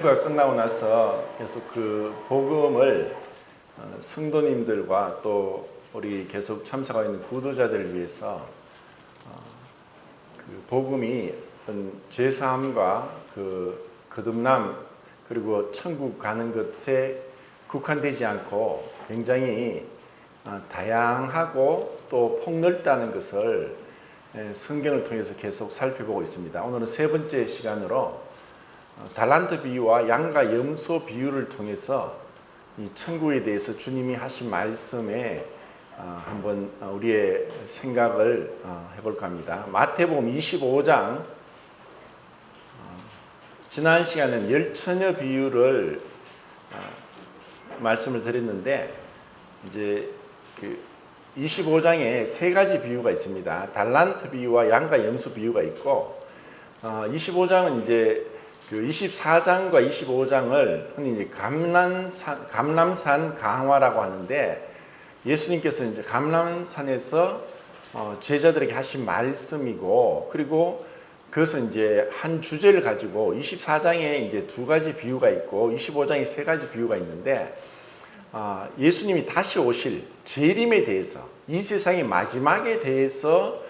가 끝나고 나서 계속 그 복음을 성도님들과 또 우리 계속 참석하고 있는 구도자들을 위해서 그 복음이 어떤 죄사함과 그 거듭남 그리고 천국 가는 것에 국한되지 않고 굉장히 다양하고 또 폭넓다는 것을 성경을 통해서 계속 살펴보고 있습니다. 오늘은 세 번째 시간으로 달란트 비유와 양과 염소 비유를 통해서 이 천국에 대해서 주님이 하신 말씀에 한번 우리의 생각을 해볼까 합니다. 마태복음 25장, 지난 시간에는 열처녀 비유를 말씀을 드렸는데 이제 그 25장에 세 가지 비유가 있습니다. 달란트 비유와 양과 염소 비유가 있고 25장은 이제 그 24장과 25장을 흔히 이제 감람산 강화라고 하는데, 예수님께서 이제 감람산에서 제자들에게 하신 말씀이고, 그리고 그것은 이제 한 주제를 가지고 24장에 이제 두 가지 비유가 있고 25장에 세 가지 비유가 있는데, 예수님이 다시 오실 재림에 대해서, 이 세상의 마지막에 대해서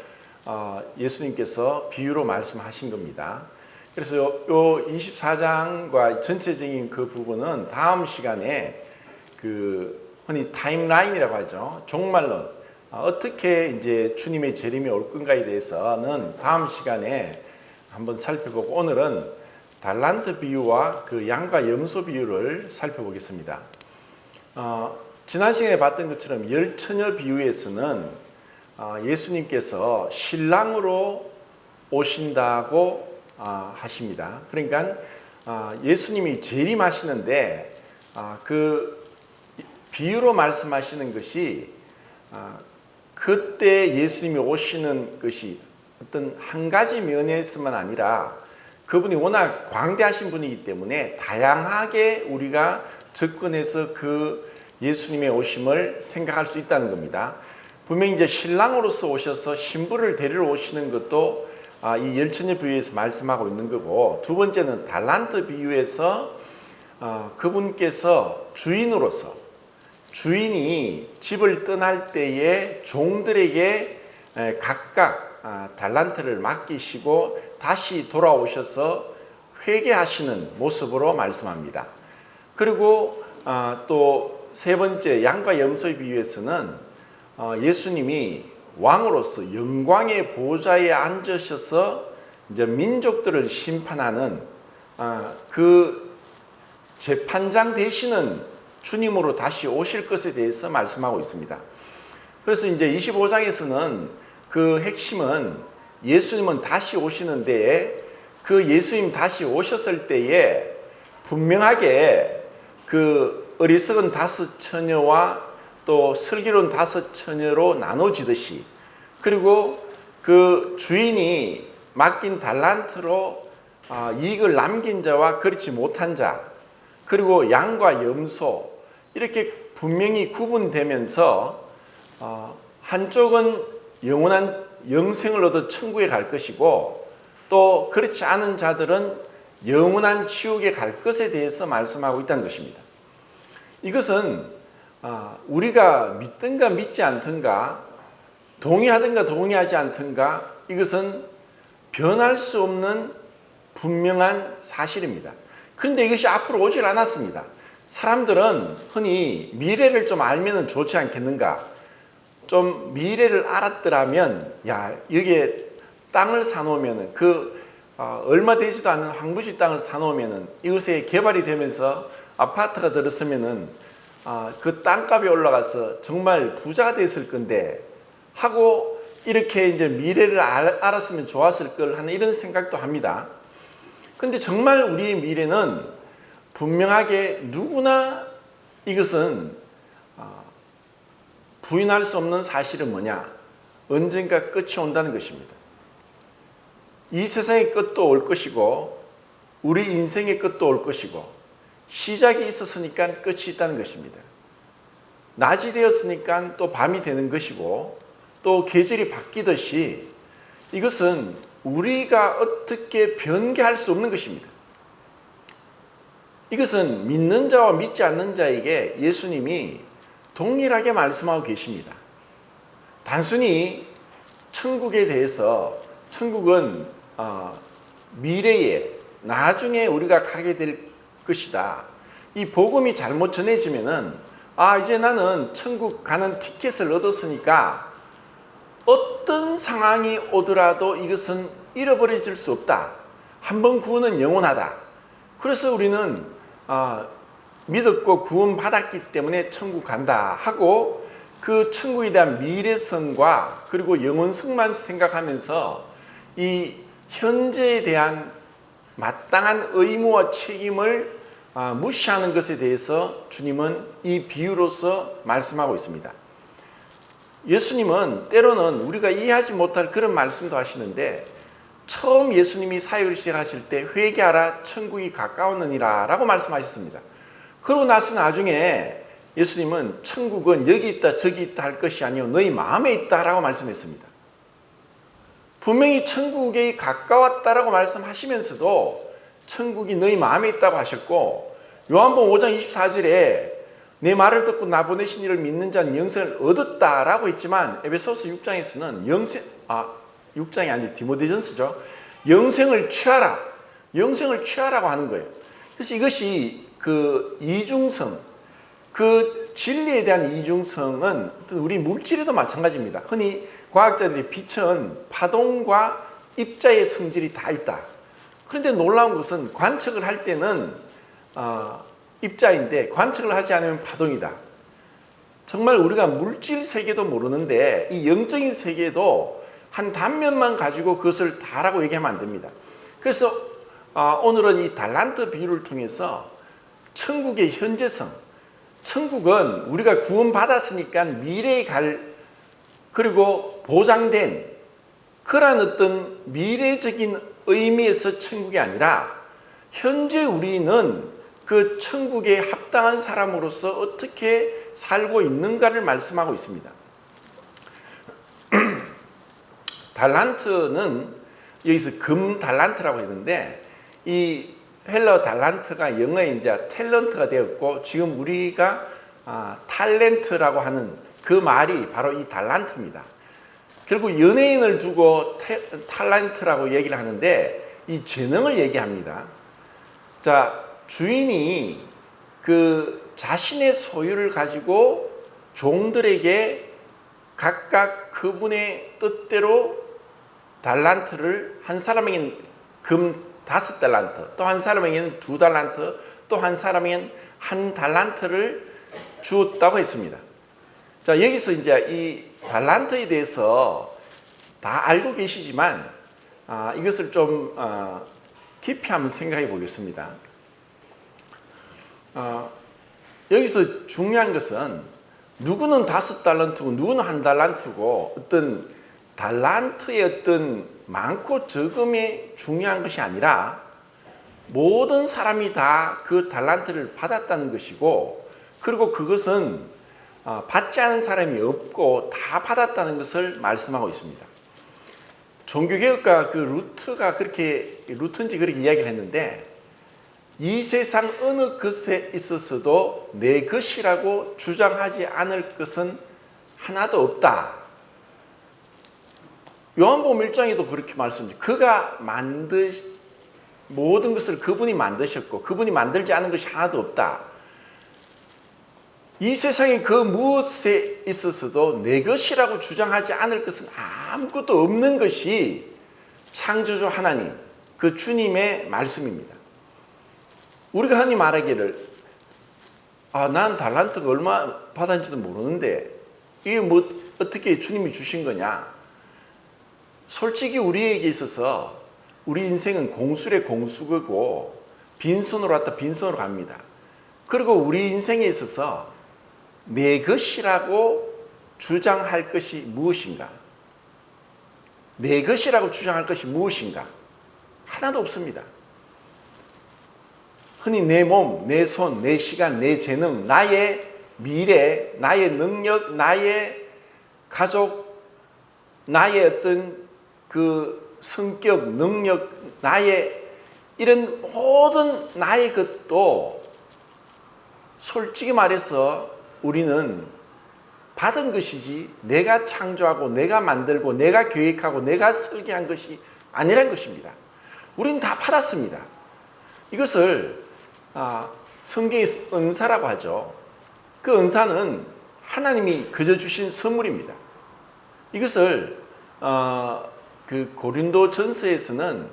예수님께서 비유로 말씀하신 겁니다. 그래서 요 24장과 전체적인 그 부분은 다음 시간에 그 흔히 타임라인이라고 하죠. 종말론, 어떻게 이제 주님의 재림이 올 건가에 대해서는 다음 시간에 한번 살펴보고, 오늘은 달란트 비유와 그 양과 염소 비유를 살펴보겠습니다. 지난 시간에 봤던 것처럼 열처녀 비유에서는 예수님께서 신랑으로 오신다고 하십니다. 그러니까 예수님이 재림하시는데 그 비유로 말씀하시는 것이 그때 예수님이 오시는 것이 어떤 한 가지 면에서만 아니라 그분이 워낙 광대하신 분이기 때문에 다양하게 우리가 접근해서 그 예수님의 오심을 생각할 수 있다는 겁니다. 분명히 이제 신랑으로서 오셔서 신부를 데리러 오시는 것도 이 열처녀 비유에서 말씀하고 있는 거고, 두 번째는 달란트 비유에서 그분께서 주인으로서, 주인이 집을 떠날 때에 종들에게 각각 달란트를 맡기시고 다시 돌아오셔서 회개하시는 모습으로 말씀합니다. 그리고 또 세 번째 양과 염소의 비유에서는 예수님이 왕으로서 영광의 보좌에 앉으셔서 이제 민족들을 심판하는 그 재판장 되시는 주님으로 다시 오실 것에 대해서 말씀하고 있습니다. 그래서 이제 25장에서는 그 핵심은 예수님은 다시 오시는데, 그 예수님 다시 오셨을 때에 분명하게 그 어리석은 다섯 처녀와 또 슬기로운 다섯 처녀로 나눠지듯이, 그리고 그 주인이 맡긴 달란트로 이익을 남긴 자와 그렇지 못한 자, 그리고 양과 염소, 이렇게 분명히 구분되면서 한쪽은 영원한 영생을 얻어 천국에 갈 것이고, 또 그렇지 않은 자들은 영원한 지옥에 갈 것에 대해서 말씀하고 있다는 것입니다. 이것은 우리가 믿든가 믿지 않든가, 동의하든가 동의하지 않든가, 이것은 변할 수 없는 분명한 사실입니다. 그런데 이것이 앞으로 오질 않았습니다. 사람들은 흔히 미래를 좀 알면 좋지 않겠는가, 좀 미래를 알았더라면, 야, 여기에 땅을 사놓으면, 얼마 되지도 않은 황부지 땅을 사놓으면 이것에 개발이 되면서 아파트가 들었으면은 그 땅값이 올라가서 정말 부자가 됐을 건데 하고, 이렇게 이제 미래를 알았으면 좋았을 걸 하는 이런 생각도 합니다. 그런데 정말 우리의 미래는 분명하게 누구나 이것은 부인할 수 없는 사실은 뭐냐, 언젠가 끝이 온다는 것입니다. 이 세상의 끝도 올 것이고 우리 인생의 끝도 올 것이고, 시작이 있었으니까 끝이 있다는 것입니다. 낮이 되었으니까 또 밤이 되는 것이고, 또 계절이 바뀌듯이 이것은 우리가 어떻게 변개할 수 없는 것입니다. 이것은 믿는 자와 믿지 않는 자에게 예수님이 동일하게 말씀하고 계십니다. 단순히 천국에 대해서, 천국은 미래에 나중에 우리가 가게 될 것이다. 이 복음이 잘못 전해지면은 이제 나는 천국 가는 티켓을 얻었으니까 어떤 상황이 오더라도 이것은 잃어버려질 수 없다. 한번 구원은 영원하다. 그래서 우리는 믿었고 구원받았기 때문에 천국 간다 하고 그 천국에 대한 미래성과 그리고 영원성만 생각하면서 이 현재에 대한 마땅한 의무와 책임을 무시하는 것에 대해서 주님은 이 비유로서 말씀하고 있습니다. 예수님은 때로는 우리가 이해하지 못할 그런 말씀도 하시는데, 처음 예수님이 사역을 시작하실 때 회개하라 천국이 가까웠느니라 라고 말씀하셨습니다. 그러고 나서 나중에 예수님은 천국은 여기 있다 저기 있다 할 것이 아니요 너희 마음에 있다라고 말씀했습니다. 분명히 천국에 가까웠다라고 말씀하시면서도 천국이 너희 마음에 있다고 하셨고, 요한복음 5장 24절에 내 말을 듣고 나 보내신 이를 믿는 자는 영생을 얻었다라고 했지만, 에베소서 6장에서는 6장이 아니고 디모데전서죠. 영생을 취하라. 영생을 취하라고 하는 거예요. 그래서 이것이 그 이중성, 그 진리에 대한 이중성은 우리 물질에도 마찬가지입니다. 흔히 과학자들이 빛은 파동과 입자의 성질이 다 있다. 그런데 놀라운 것은 관측을 할 때는 입자인데 관측을 하지 않으면 파동이다. 정말 우리가 물질 세계도 모르는데 이 영적인 세계도 한 단면만 가지고 그것을 다라고 얘기하면 안 됩니다. 그래서 오늘은 이 달란트 비유를 통해서 천국의 현재성, 천국은 우리가 구원받았으니까 미래에 갈, 그리고 보장된 그러한 어떤 미래적인 의미에서 천국이 아니라 현재 우리는 그 천국에 합당한 사람으로서 어떻게 살고 있는가를 말씀하고 있습니다. 달란트는 여기서 금 달란트라고 했는데, 이 헬러 달란트가 영어에 이제 탤런트가 되었고, 지금 우리가 탤런트라고 하는 그 말이 바로 이 달란트입니다. 결국 연예인을 두고 탤런트라고 얘기를 하는데 이 재능을 얘기합니다. 자, 주인이 그 자신의 소유를 가지고 종들에게 각각 그분의 뜻대로 달란트를, 한 사람에게는 금 5달란트, 또 한 사람에게는 2달란트, 또 한 사람에게는 1달란트를 주었다고 했습니다. 자, 여기서 이제 이 달란트에 대해서 다 알고 계시지만 이것을 좀 깊이 한번 생각해 보겠습니다. 여기서 중요한 것은 누구는 5달란트고 누구는 1달란트고 어떤 달란트의 어떤 많고 적음이 중요한 것이 아니라 모든 사람이 다 그 달란트를 받았다는 것이고, 그리고 그것은 받지 않은 사람이 없고 다 받았다는 것을 말씀하고 있습니다. 종교개혁가 그 루트인지 그렇게 이야기를 했는데, 이 세상 어느 것에 있어서도 내 것이라고 주장하지 않을 것은 하나도 없다. 요한복음 1장에도 그렇게 말씀합니다. 그가 모든 것을 그분이 만드셨고 그분이 만들지 않은 것이 하나도 없다. 이 세상에 그 무엇에 있어서도 내 것이라고 주장하지 않을 것은 아무것도 없는 것이 창조주 하나님, 그 주님의 말씀입니다. 우리가 흔히 말하기를 난 달란트가 얼마 받았는지도 모르는데 이게 뭐 어떻게 주님이 주신 거냐. 솔직히 우리에게 있어서 우리 인생은 공술의 공수거고 빈손으로 왔다 빈손으로 갑니다. 그리고 우리 인생에 있어서 내 것이라고 주장할 것이 무엇인가? 내 것이라고 주장할 것이 무엇인가? 하나도 없습니다. 흔히 내 몸, 내 손, 내 시간, 내 재능, 나의 미래, 나의 능력, 나의 가족, 나의 어떤 그 성격, 능력, 나의 이런 모든 나의 것도 솔직히 말해서 우리는 받은 것이지 내가 창조하고 내가 만들고 내가 계획하고 내가 설계한 것이 아니란 것입니다. 우리는 다 받았습니다. 이것을 성경의 은사라고 하죠. 그 은사는 하나님이 그저 주신 선물입니다. 이것을 그 고린도 전서에서는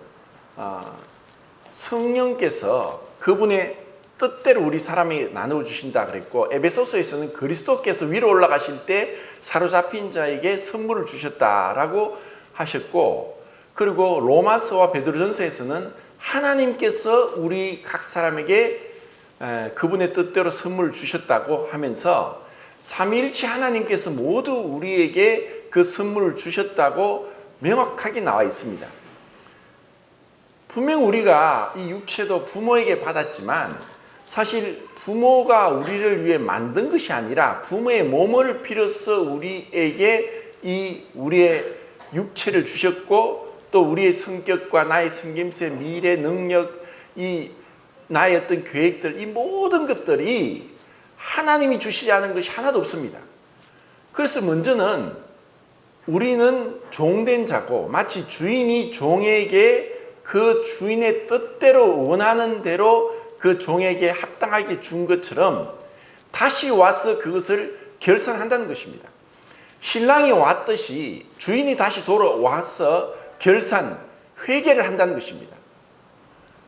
성령께서 그분의 뜻대로 우리 사람에게 나누어 주신다 그랬고, 에베소서에서는 그리스도께서 위로 올라가실 때 사로잡힌 자에게 선물을 주셨다라고 하셨고, 그리고 로마서와 베드로전서에서는 하나님께서 우리 각 사람에게 그분의 뜻대로 선물을 주셨다고 하면서 삼위일체 하나님께서 모두 우리에게 그 선물을 주셨다고 명확하게 나와 있습니다. 분명 우리가 이 육체도 부모에게 받았지만 사실 부모가 우리를 위해 만든 것이 아니라 부모의 몸을 빌어서 우리에게 우리의 육체를 주셨고, 또 우리의 성격과 나의 생김새, 미래, 능력, 나의 어떤 계획들, 이 모든 것들이 하나님이 주시지 않은 것이 하나도 없습니다. 그래서 먼저는 우리는 종된 자고, 마치 주인이 종에게 그 주인의 뜻대로 원하는 대로 그 종에게 합당하게 준 것처럼 다시 와서 그것을 결산한다는 것입니다. 신랑이 왔듯이 주인이 다시 돌아와서 결산, 회개를 한다는 것입니다.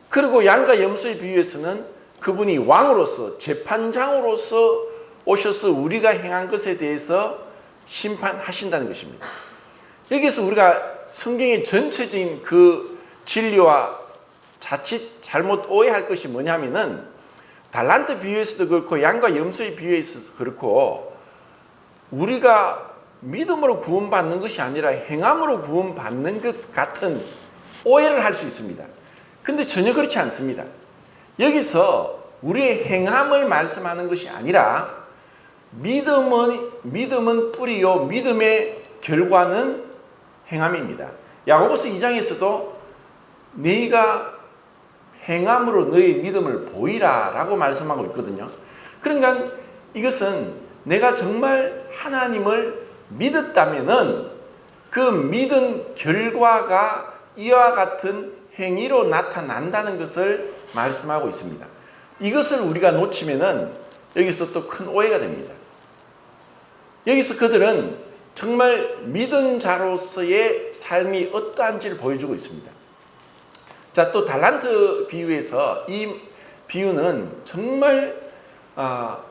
그리고 양과 염소의 비유에서는 그분이 왕으로서, 재판장으로서 오셔서 우리가 행한 것에 대해서 심판하신다는 것입니다. 여기서 우리가 성경의 전체적인 그 진리와 자칫 잘못 오해할 것이 뭐냐면은, 달란트 비유에서도 그렇고 양과 염소의 비유에서도 그렇고, 우리가 믿음으로 구원받는 것이 아니라 행함으로 구원받는 것 같은 오해를 할 수 있습니다. 근데 전혀 그렇지 않습니다. 여기서 우리의 행함을 말씀하는 것이 아니라 믿음은 뿌리요 믿음의 결과는 행함입니다. 야고보서 2장에서도 너희가 행함으로 너희 믿음을 보이라 라고 말씀하고 있거든요. 그러니까 이것은 내가 정말 하나님을 믿었다면은 그 믿은 결과가 이와 같은 행위로 나타난다는 것을 말씀하고 있습니다. 이것을 우리가 놓치면은 여기서 또 큰 오해가 됩니다. 여기서 그들은 정말 믿은 자로서의 삶이 어떠한지를 보여주고 있습니다. 자, 또 달란트 비유에서 이 비유는 정말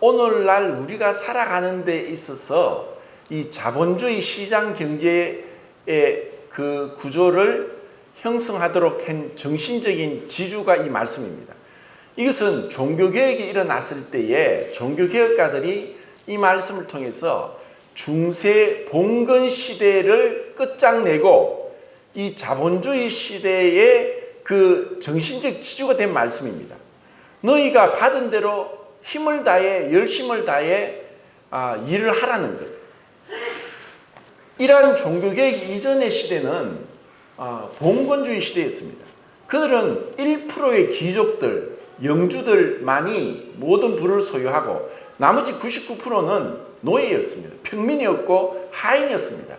오늘날 우리가 살아가는 데 있어서 이 자본주의 시장 경제의 그 구조를 형성하도록 한 정신적인 지주가 이 말씀입니다. 이것은 종교개혁이 일어났을 때에 종교개혁가들이 이 말씀을 통해서 중세 봉건 시대를 끝장내고 이 자본주의 시대의 그 정신적 지주가 된 말씀입니다. 너희가 받은 대로 힘을 다해 열심을 다해 일을 하라는 것. 이러한 종교개혁 이전의 시대는 봉건주의 시대였습니다. 그들은 1%의 귀족들, 영주들만이 모든 부를 소유하고 나머지 99%는 노예였습니다. 평민이었고 하인이었습니다.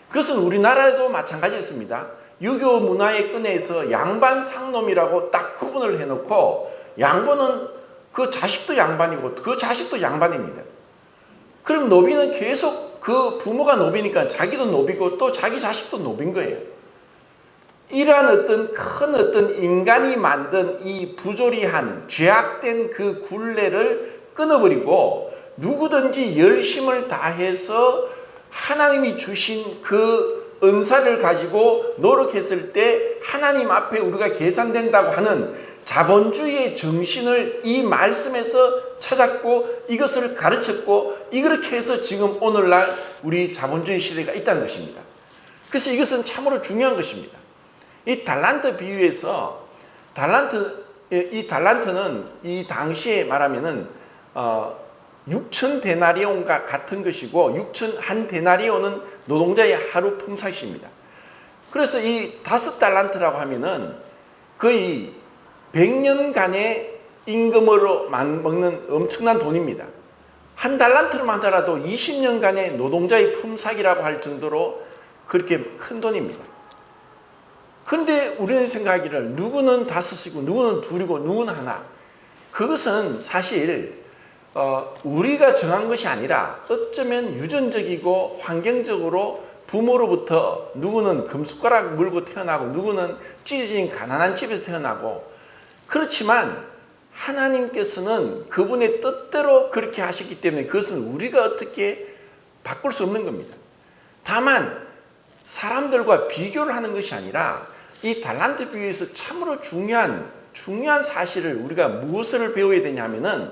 그것은 우리나라에도 마찬가지였습니다. 유교 문화의 끈에서 양반 상놈이라고 딱 구분을 해놓고, 양반은 그 자식도 양반이고 그 자식도 양반입니다. 그럼 노비는 계속 그 부모가 노비니까 자기도 노비고 또 자기 자식도 노비인 거예요. 이러한 어떤 인간이 만든 이 부조리한 죄악된 그 굴레를 끊어버리고 누구든지 열심을 다해서 하나님이 주신 그 은사를 가지고 노력했을 때 하나님 앞에 우리가 계산된다고 하는 자본주의의 정신을 이 말씀에서 찾았고 이것을 가르쳤고, 이렇게 해서 지금 오늘날 우리 자본주의 시대가 있다는 것입니다. 그래서 이것은 참으로 중요한 것입니다. 이 달란트 비유에서 이 달란트는 이 당시에 말하면은 6천 데나리온과 같은 것이고, 6천 데나리온은 노동자의 하루 품삯입니다. 그래서 이 5달란트라고 하면은 거의 100년간의 임금으로 먹는 엄청난 돈입니다. 한 달란트만 하더라도 20년간의 노동자의 품삯이라고 할 정도로 그렇게 큰 돈입니다. 그런데 우리는 생각하기를 누구는 5이고 누구는 2이고 누구는 1. 그것은 사실 우리가 정한 것이 아니라 어쩌면 유전적이고 환경적으로 부모로부터 누구는 금숟가락 물고 태어나고 누구는 찢어진 가난한 집에서 태어나고, 그렇지만 하나님께서는 그분의 뜻대로 그렇게 하셨기 때문에 그것은 우리가 어떻게 바꿀 수 없는 겁니다. 다만 사람들과 비교를 하는 것이 아니라 이 달란트 비유에서 참으로 중요한 사실을 우리가 무엇을 배워야 되냐면은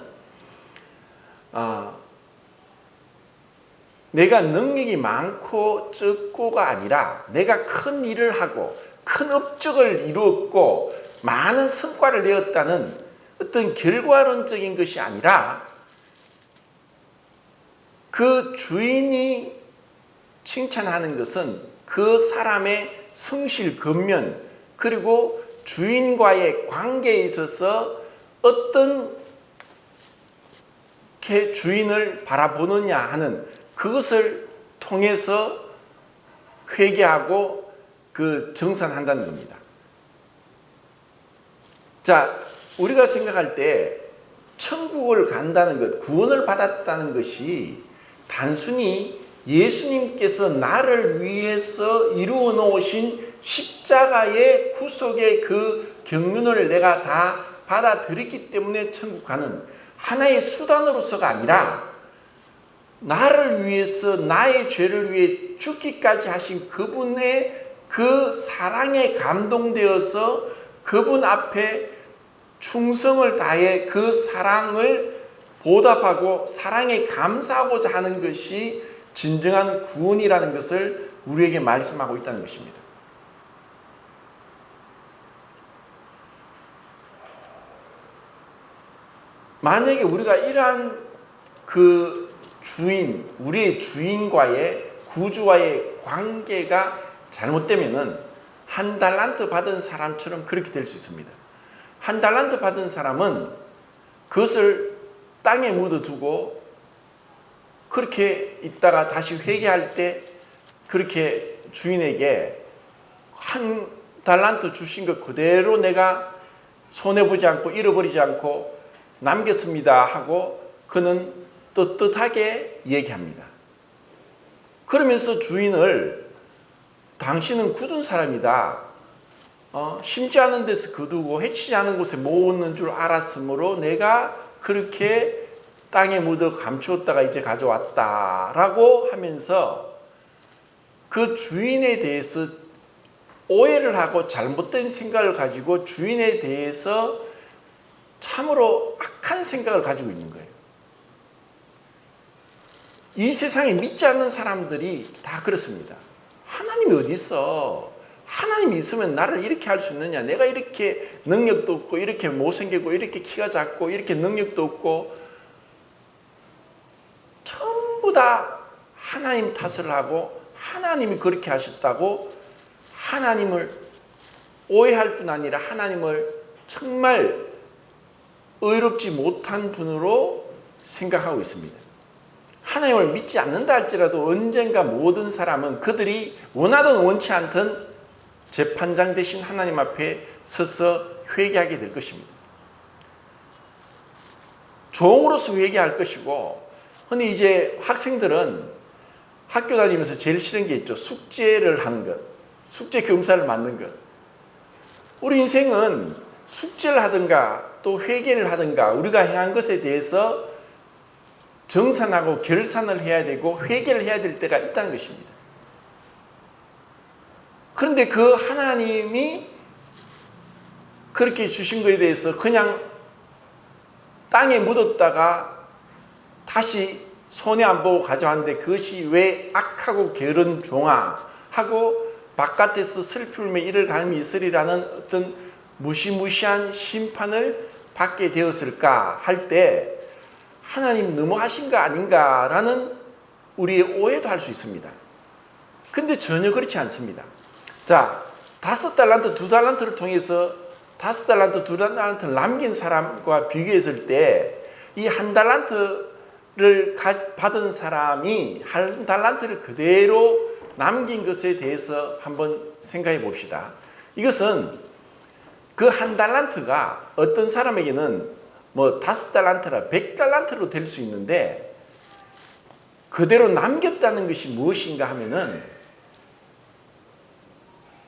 내가 능력이 많고 적고가 아니라 내가 큰 일을 하고 큰 업적을 이루었고 많은 성과를 내었다는 어떤 결과론적인 것이 아니라 그 주인이 칭찬하는 것은 그 사람의 성실, 근면, 그리고 주인과의 관계에 있어서 어떤 주인을 바라보느냐 하는 그것을 통해서 회개하고 정산한다는 겁니다. 자, 우리가 생각할 때 천국을 간다는 것, 구원을 받았다는 것이 단순히 예수님께서 나를 위해서 이루어 놓으신 십자가의 구속의 그 경륜을 내가 다 받아들였기 때문에 천국 가는 하나의 수단으로서가 아니라 나를 위해서 나의 죄를 위해 죽기까지 하신 그분의 그 사랑에 감동되어서 그분 앞에 충성을 다해 그 사랑을 보답하고 사랑에 감사하고자 하는 것이 진정한 구원이라는 것을 우리에게 말씀하고 있다는 것입니다. 만약에 우리가 이러한 우리의 주인과의 구주와의 관계가 잘못되면은 한 달란트 받은 사람처럼 그렇게 될 수 있습니다. 한 달란트 받은 사람은 그것을 땅에 묻어두고 그렇게 있다가 다시 회개할 때 그렇게 주인에게 한 달란트 주신 것 그대로 내가 손해보지 않고 잃어버리지 않고 남겼습니다 하고 그는 떳떳하게 얘기합니다. 그러면서 주인을 당신은 굳은 사람이다. 심지 않은 데서 거두고 해치지 않은 곳에 모으는 줄 알았으므로 내가 그렇게 땅에 묻어 감추었다가 이제 가져왔다라고 하면서 그 주인에 대해서 오해를 하고 잘못된 생각을 가지고 주인에 대해서 참으로 악한 생각을 가지고 있는 거예요. 이 세상에 믿지 않는 사람들이 다 그렇습니다. 하나님이 어디 있어? 하나님이 있으면 나를 이렇게 할 수 있느냐? 내가 이렇게 능력도 없고 이렇게 못생기고 이렇게 키가 작고 이렇게 능력도 없고 전부 다 하나님 탓을 하고 하나님이 그렇게 하셨다고 하나님을 오해할 뿐 아니라 하나님을 정말 의롭지 못한 분으로 생각하고 있습니다. 하나님을 믿지 않는다 할지라도 언젠가 모든 사람은 그들이 원하든 원치 않든 재판장 되신 하나님 앞에 서서 회개하게 될 것입니다. 종으로서 회개할 것이고, 흔히 이제 학생들은 학교 다니면서 제일 싫은 게 있죠. 숙제를 하는 것, 숙제 검사를 맡는 것. 우리 인생은 숙제를 하든가 또 회개를 하든가 우리가 행한 것에 대해서 정산하고 결산을 해야 되고 회개를 해야 될 때가 있다는 것입니다. 그런데 그 하나님이 그렇게 주신 것에 대해서 그냥 땅에 묻었다가 다시 손해 안 보고 가져왔는데 그것이 왜 악하고 게으른 종아 하고 바깥에서 슬피 울며 이를 갈미 있으리라는 어떤 무시무시한 심판을 받게 되었을까 할 때 하나님 너무하신 거 아닌가라는 우리의 오해도 할 수 있습니다. 근데 전혀 그렇지 않습니다. 자, 5달란트, 2달란트를 통해서 5달란트, 2달란트를 남긴 사람과 비교했을 때 이 1달란트를 받은 사람이 1달란트를 그대로 남긴 것에 대해서 한번 생각해 봅시다. 이것은 그 1달란트가 어떤 사람에게는 뭐 5달란트라 100달란트로 될 수 있는데 그대로 남겼다는 것이 무엇인가 하면은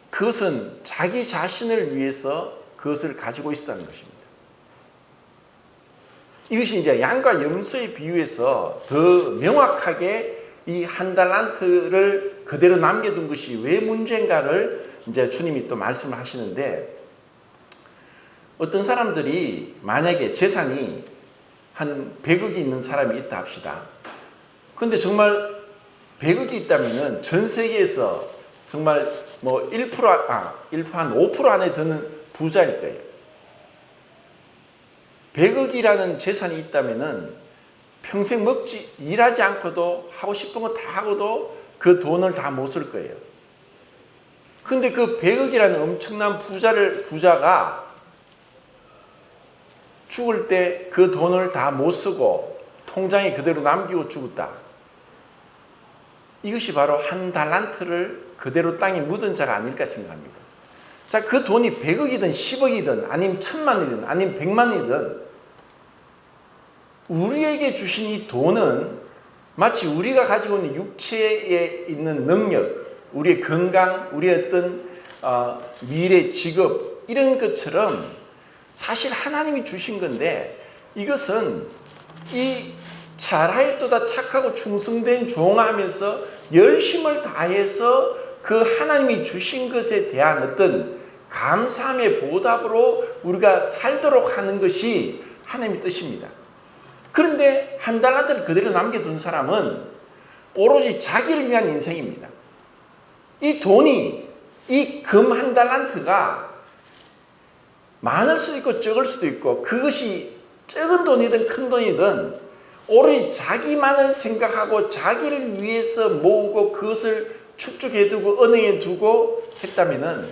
그것은 자기 자신을 위해서 그것을 가지고 있었다는 것입니다. 이것이 이제 양과 염소에 비유해서 더 명확하게 이 1달란트를 그대로 남겨둔 것이 왜 문제인가를 이제 주님이 또 말씀을 하시는데, 어떤 사람들이 만약에 재산이 한 100억이 있는 사람이 있다 합시다. 그런데 정말 100억이 있다면은 전 세계에서 정말 뭐 1%, 한 5% 안에 드는 부자일 거예요. 100억이라는 재산이 있다면은 평생 일하지 않고도 하고 싶은 거 다 하고도 그 돈을 다 못 쓸 거예요. 근데 그 100억이라는 엄청난 부자가 죽을 때 그 돈을 다 못 쓰고 통장에 그대로 남기고 죽었다. 이것이 바로 1달란트를 그대로 땅에 묻은 자가 아닐까 생각합니다. 자, 그 돈이 100억이든 10억이든 아니면 1000만이든 아니면 100만이든 우리에게 주신 이 돈은 마치 우리가 가지고 있는 육체에 있는 능력, 우리의 건강, 우리의 어떤 미래 직업 이런 것처럼 사실 하나님이 주신 건데, 이것은 이 잘하였도다 착하고 충성된 종하면서 열심을 다해서 그 하나님이 주신 것에 대한 어떤 감사함의 보답으로 우리가 살도록 하는 것이 하나님의 뜻입니다. 그런데 1달란트를 그대로 남겨둔 사람은 오로지 자기를 위한 인생입니다. 이 돈이, 이 금 1달란트가 많을 수도 있고 적을 수도 있고, 그것이 적은 돈이든 큰 돈이든 오로지 자기만을 생각하고 자기를 위해서 모으고 그것을 축적해두고 은행에 두고 했다면은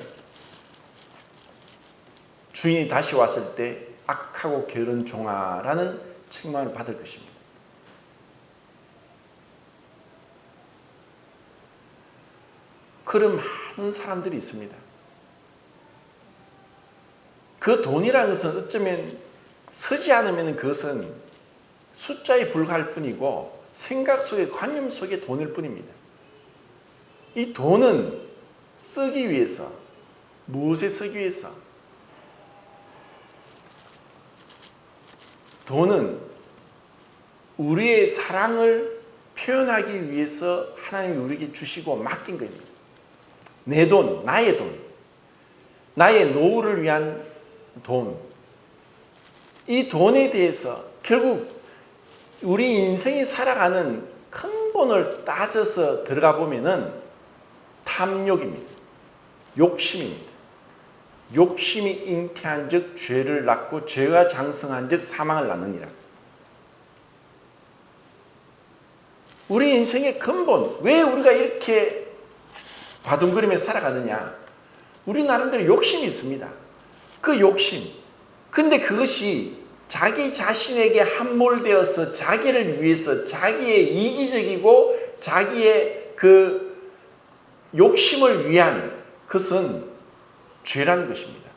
주인이 다시 왔을 때 악하고 게으른 종아라는 책망을 받을 것입니다. 그런 많은 사람들이 있습니다. 그 돈이라는 것은 어쩌면 서지 않으면 그것은 숫자에 불과할 뿐이고 생각 속의 관념 속의 돈일 뿐입니다. 이 돈은 쓰기 위해서, 무엇에 쓰기 위해서? 돈은 우리의 사랑을 표현하기 위해서 하나님이 우리에게 주시고 맡긴 겁니다. 내 돈, 나의 돈, 나의 노후를 위한 돈. 이 돈에 대해서 결국 우리 인생이 살아가는 근본을 따져서 들어가 보면은 탐욕입니다. 욕심입니다. 욕심이 잉태한 즉 죄를 낳고 죄가 장성한 즉 사망을 낳느니라. 우리 인생의 근본, 왜 우리가 이렇게 바둥거리며 살아가느냐? 우리 나름대로 욕심이 있습니다. 그 욕심, 근데 그것이 자기 자신에게 함몰되어서 자기를 위해서 자기의 이기적이고 자기의 그 욕심을 위한 것은 죄라는 것입니다.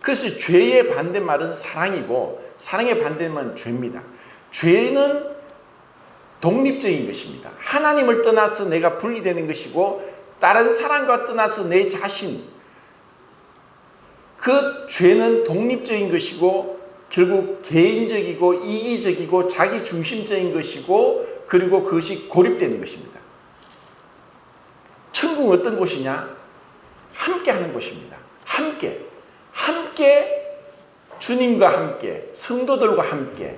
그래서 죄의 반대말은 사랑이고 사랑의 반대말은 죄입니다. 죄는 독립적인 것입니다. 하나님을 떠나서 내가 분리되는 것이고 다른 사람과 떠나서 내 자신, 그 죄는 독립적인 것이고 결국 개인적이고 이기적이고 자기 중심적인 것이고 그리고 그것이 고립되는 것입니다. 천국은 어떤 곳이냐? 함께 하는 곳입니다. 함께 주님과 함께 성도들과 함께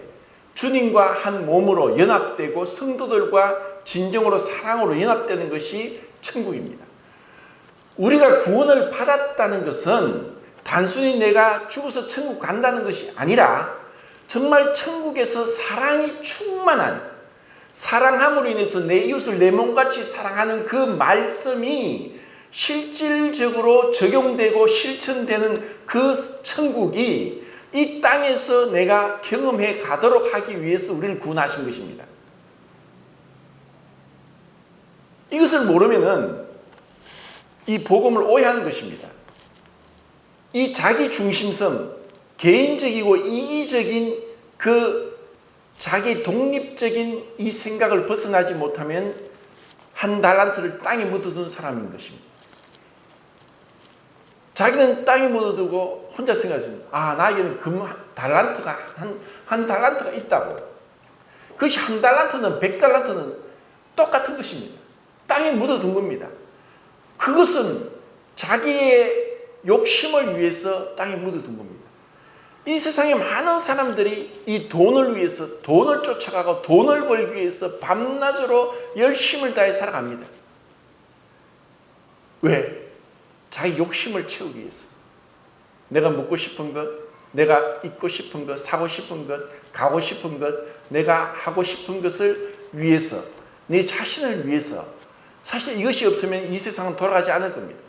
주님과 한 몸으로 연합되고 성도들과 진정으로 사랑으로 연합되는 것이 천국입니다. 우리가 구원을 받았다는 것은 단순히 내가 죽어서 천국 간다는 것이 아니라 정말 천국에서 사랑이 충만한, 사랑함으로 인해서 내 이웃을 내 몸같이 사랑하는 그 말씀이 실질적으로 적용되고 실천되는 그 천국이 이 땅에서 내가 경험해 가도록 하기 위해서 우리를 구원하신 것입니다. 이것을 모르면은 이 복음을 오해하는 것입니다. 이 자기 중심성, 개인적이고 이기적인 그 자기 독립적인 이 생각을 벗어나지 못하면 한 달란트를 땅에 묻어둔 사람인 것입니다. 자기는 땅에 묻어두고 혼자 생각했습니다. 아, 나에게는 달란트가 한 달란트가 있다고. 그것이 한 달란트는 100달란트는 똑같은 것입니다. 땅에 묻어둔 겁니다. 그것은 자기의 욕심을 위해서 땅에 묻어둔 겁니다. 이 세상에 많은 사람들이 이 돈을 위해서 돈을 쫓아가고 돈을 벌기 위해서 밤낮으로 열심을 다해 살아갑니다. 왜? 자기 욕심을 채우기 위해서. 내가 먹고 싶은 것, 내가 입고 싶은 것, 사고 싶은 것, 가고 싶은 것, 내가 하고 싶은 것을 위해서, 내 자신을 위해서. 사실 이것이 없으면 이 세상은 돌아가지 않을 겁니다.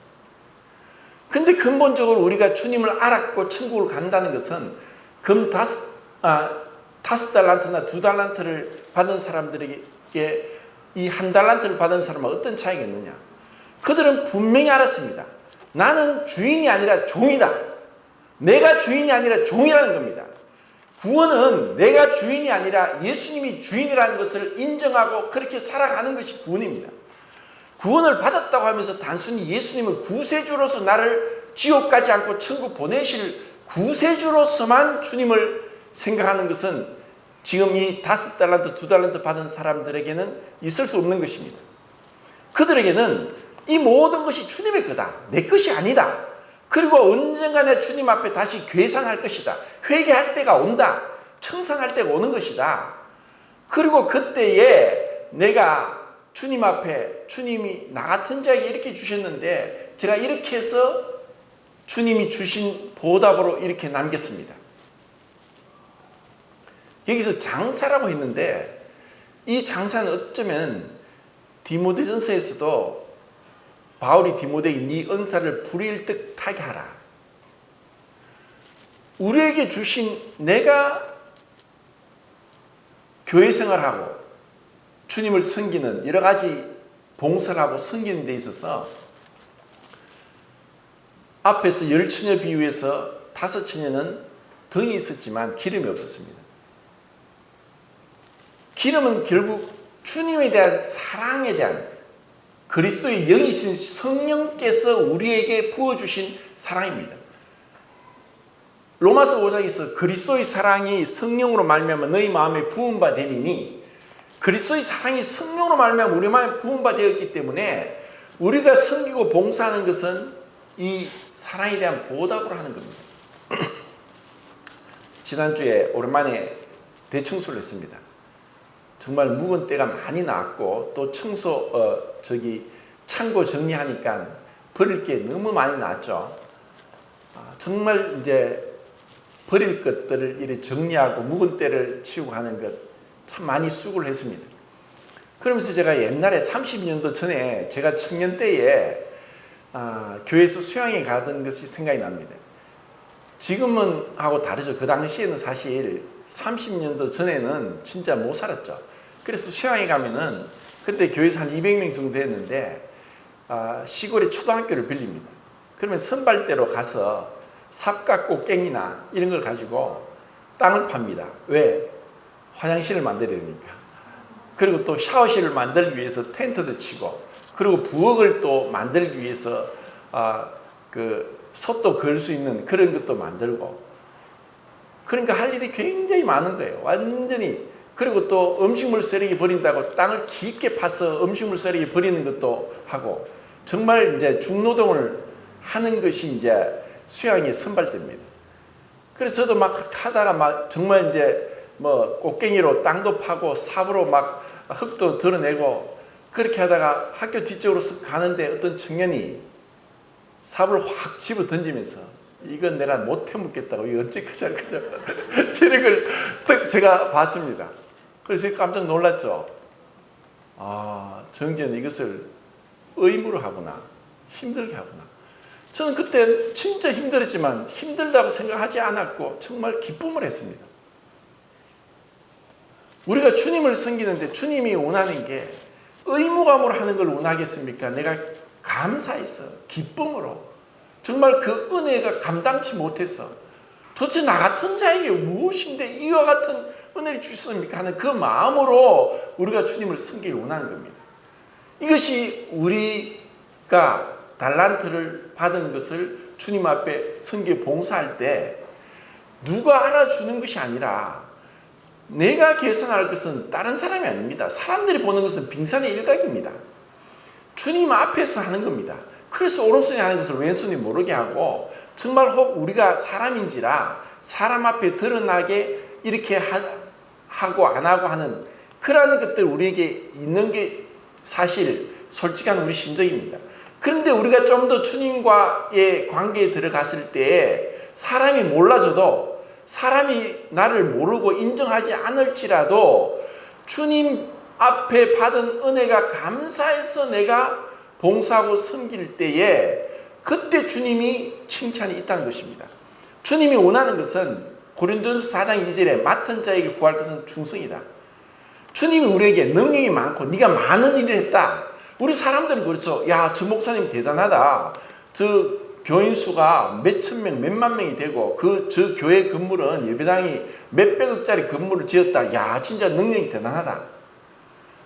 근데 근본적으로 우리가 주님을 알았고 천국을 간다는 것은 다섯 달란트나 2달란트를 받은 사람들에게 이 한 달란트를 받은 사람은 어떤 차이가 있느냐? 그들은 분명히 알았습니다. 나는 주인이 아니라 종이다. 내가 주인이 아니라 종이라는 겁니다. 구원은 내가 주인이 아니라 예수님이 주인이라는 것을 인정하고 그렇게 살아가는 것이 구원입니다. 구원을 받았다고 하면서 단순히 예수님은 구세주로서 나를 지옥 가지 않고 천국 보내실 구세주로서만 주님을 생각하는 것은 지금 이 5달란트, 2달란트 받은 사람들에게는 있을 수 없는 것입니다. 그들에게는 이 모든 것이 주님의 거다. 내 것이 아니다. 그리고 언젠가 내 주님 앞에 다시 괴산할 것이다. 회개할 때가 온다. 청산할 때가 오는 것이다. 그리고 그때에 내가 주님 앞에 주님이 나 같은 자에게 이렇게 주셨는데 제가 이렇게 해서 주님이 주신 보답으로 이렇게 남겼습니다. 여기서 장사라고 했는데 이 장사는 어쩌면 디모데전서에서도 바울이 디모데에게 네 은사를 불일듯하게 하라. 우리에게 주신 내가 교회 생활하고 주님을 섬기는 여러 가지 봉사를 하고 섬기는 데 있어서 앞에서 10처녀 비유에서 5처녀는 등이 있었지만 기름이 없었습니다. 기름은 결국 주님에 대한 사랑에 대한 그리스도의 영이신 성령께서 우리에게 부어주신 사랑입니다. 로마서 5장에서 그리스도의 사랑이 성령으로 말미암아 너희 마음에 부은 바 되리니 그리스도의 사랑이 성령으로 말미암아 우리 마음에 부은 바 되었기 때문에 우리가 섬기고 봉사하는 것은 이 사랑에 대한 보답으로 하는 겁니다. 지난주에 오랜만에 대청소를 했습니다. 정말 묵은 때가 많이 나왔고 또 창고 정리하니까 버릴 게 너무 많이 나왔죠. 정말 이제 버릴 것들을 이렇게 정리하고 묵은 때를 치우고 하는 것 참 많이 수고를 했습니다. 그러면서 제가 옛날에 30년도 전에 제가 청년 때에 교회에서 수양에 가던 것이 생각이 납니다. 지금은 하고 다르죠. 그 당시에는 사실 30년도 전에는 진짜 못 살았죠. 그래서 수양에 가면은 그때 교회에서 한 200명 정도 됐는데 시골에 초등학교를 빌립니다. 그러면 선발대로 가서 삽과 꽃갱이나 이런 걸 가지고 땅을 팝니다. 왜? 화장실을 만들어야 되니까. 그리고 또 샤워실을 만들기 위해서 텐트도 치고 그리고 부엌을 또 만들기 위해서 그 솥도 걸 수 있는 그런 것도 만들고 그러니까 할 일이 굉장히 많은 거예요. 완전히. 그리고 또 음식물 쓰레기 버린다고 땅을 깊게 파서 음식물 쓰레기 버리는 것도 하고 정말 이제 중노동을 하는 것이 이제 수양의 선발대입니다. 그래서 저도 막 하다가 막 정말 이제 뭐 꽃갱이로 땅도 파고 삽으로 막 흙도 드러내고 그렇게 하다가 학교 뒤쪽으로 쓱 가는데 어떤 청년이 삽을 확 집어 던지면서 이건 내가 못 해먹겠다고 이거 언제까지 할 거냐 이런 걸 딱 제가 봤습니다. 그래서 제가 깜짝 놀랐죠. 정재는 이것을 의무로 하구나. 힘들게 하구나. 저는 그때 진짜 힘들었지만 힘들다고 생각하지 않았고 정말 기쁨을 했습니다. 우리가 주님을 섬기는데 주님이 원하는 게 의무감으로 하는 걸 원하겠습니까? 내가 감사해서 기쁨으로 정말 그 은혜가 감당치 못해서 도대체 나 같은 자에게 무엇인데 이와 같은 은혜를 주셨습니까? 하는 그 마음으로 우리가 주님을 섬기길 원하는 겁니다. 이것이 우리가 달란트를 받은 것을 주님 앞에 섬겨 봉사할 때 누가 알아주는 것이 아니라 내가 계산할 것은 다른 사람이 아닙니다. 사람들이 보는 것은 빙산의 일각입니다. 주님 앞에서 하는 겁니다. 그래서 오른손이 하는 것을 왼손이 모르게 하고 정말 혹 우리가 사람인지라 사람 앞에 드러나게 이렇게 하고 안 하고 하는 그러한 것들 우리에게 있는 게 사실 솔직한 우리 심정입니다. 그런데 우리가 좀 더 주님과의 관계에 들어갔을 때 사람이 몰라줘도 사람이 나를 모르고 인정하지 않을지라도 주님 앞에 받은 은혜가 감사해서 내가 봉사하고 섬길 때에 그때 주님이 칭찬이 있다는 것입니다. 주님이 원하는 것은 고린도전서 4장 2절에 맡은 자에게 구할 것은 충성이다. 주님이 우리에게 능력이 많고 네가 많은 일을 했다. 우리 사람들은 그렇죠. 야, 저 목사님 대단하다. 저 교인 수가 몇천 명, 몇만 명이 되고 저 교회 건물은 예배당이 몇백억짜리 건물을 지었다. 야, 진짜 능력이 대단하다.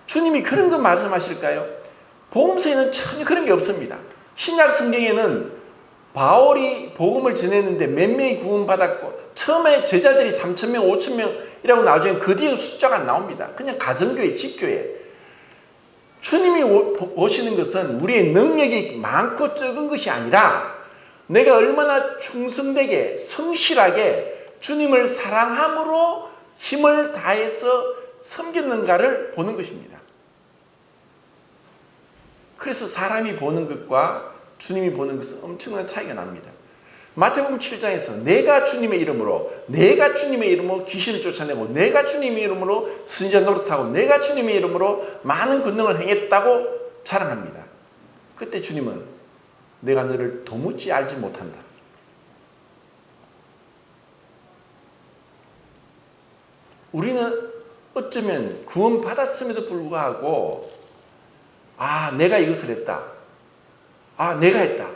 주님이 그런 거 말씀하실까요? 복음서에는 전혀 그런 게 없습니다. 신약 성경에는 바울이 복음을 전했는데 몇 명이 구원받았고 처음에 제자들이 3,000명, 5,000명이라고 나중에 그 뒤에 숫자가 안 나옵니다. 그냥 가정교회, 집교회. 주님이 보시는 것은 우리의 능력이 많고 적은 것이 아니라 내가 얼마나 충성되게 성실하게 주님을 사랑함으로 힘을 다해서 섬겼는가를 보는 것입니다. 그래서 사람이 보는 것과 주님이 보는 것은 엄청난 차이가 납니다. 마태복음 7장에서 내가 주님의 이름으로 귀신을 쫓아내고 내가 주님의 이름으로 선지자 노릇하고 내가 주님의 이름으로 많은 권능을 행했다고 자랑합니다. 그때 주님은 내가 너를 도무지 알지 못한다. 우리는 어쩌면 구원받았음에도 불구하고 내가 이것을 했다. 내가 했다.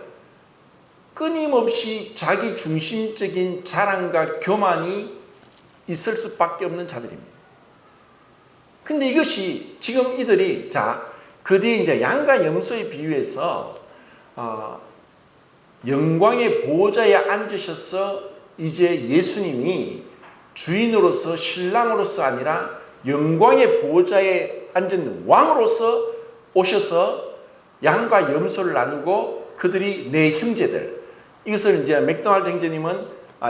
끊임없이 자기 중심적인 자랑과 교만이 있을 수밖에 없는 자들입니다. 근데 이것이 지금 이들이 그 뒤에 이제 양과 염소에 비유해서 영광의 보호자에 앉으셔서 이제 예수님이 주인으로서 신랑으로서 아니라 영광의 보호자에 앉은 왕으로서 오셔서 양과 염소를 나누고 그들이 내 형제들, 이것을 이제 맥도날드 형제님은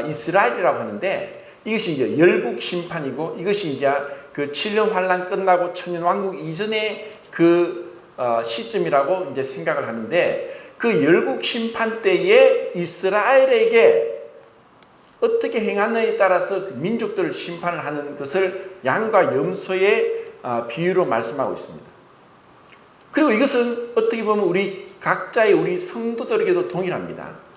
이스라엘이라고 하는데 이것이 이제 열국 심판이고 이것이 이제 그 7년 환란 끝나고 천년 왕국 이전의 그 시점이라고 이제 생각을 하는데 그 열국 심판 때에 이스라엘에게 어떻게 행하느냐에 따라서 민족들을 심판을 하는 것을 양과 염소의 비유로 말씀하고 있습니다. 그리고 이것은 어떻게 보면 우리 각자의 우리 성도들에게도 동일합니다.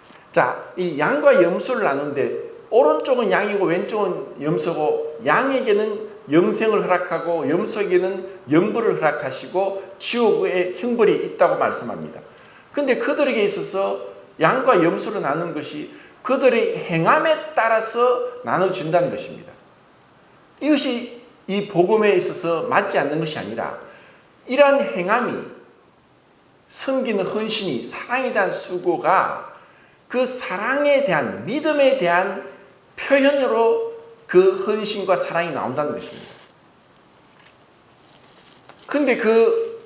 이 양과 염소를 나누는데 오른쪽은 양이고 왼쪽은 염소고 양에게는 영생을 허락하고 염소에게는 영벌을 허락하시고 지옥의 형벌이 있다고 말씀합니다. 그런데 그들에게 있어서 양과 염소를 나누는 것이 그들의 행함에 따라서 나눠진다는 것입니다. 이것이 이 복음에 있어서 맞지 않는 것이 아니라 이러한 행함이 섬기는 헌신이 사랑에 대한 수고가 그 사랑에 대한 믿음에 대한 표현으로 그 헌신과 사랑이 나온다는 것입니다. 그런데 그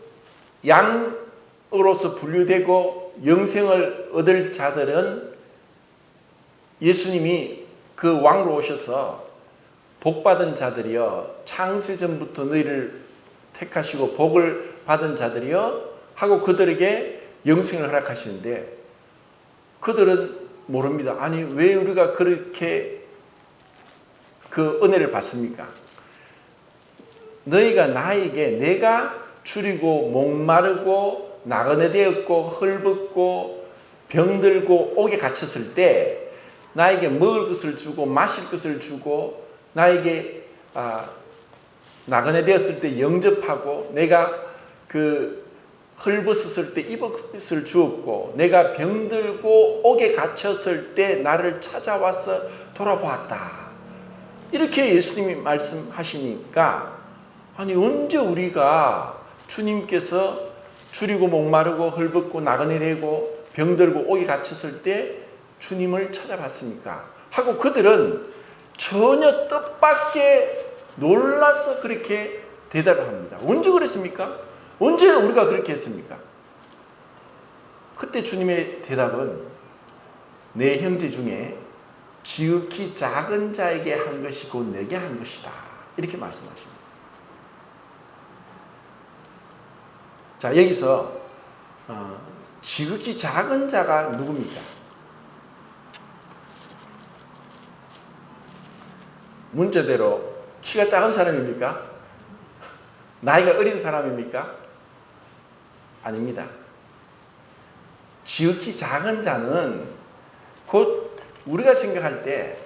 양으로서 분류되고 영생을 얻을 자들은 예수님이 그 왕으로 오셔서 복받은 자들이여 창세전부터 너희를 택하시고 복을 받은 자들이여 하고 그들에게 영생을 허락하시는데 그들은 모릅니다. 아니 왜 우리가 그렇게 그 은혜를 받습니까? 너희가 나에게 내가 줄이고 목마르고 나그네 되었고 헐벗고 병들고 옥에 갇혔을 때 나에게 먹을 것을 주고 마실 것을 주고 나에게 나그네 되었을 때 영접하고 내가 헐벗었을 때 입을 것을 주었고 내가 병들고 옥에 갇혔을 때 나를 찾아와서 돌아보았다. 이렇게 예수님이 말씀하시니까 아니 언제 우리가 주님께서 줄이고 목마르고 헐벗고 나그네 되고 병들고 옥에 갇혔을 때 주님을 찾아봤습니까? 하고 그들은 전혀 뜻밖의 놀라서 그렇게 대답을 합니다. 언제 그랬습니까? 언제 우리가 그렇게 했습니까? 그때 주님의 대답은 내 형제 중에 지극히 작은 자에게 한 것이 곧 내게 한 것이다. 이렇게 말씀하십니다. 자, 여기서 지극히 작은 자가 누굽니까? 문자대로 키가 작은 사람입니까? 나이가 어린 사람입니까? 아닙니다. 지극히 작은 자는 곧 우리가 생각할 때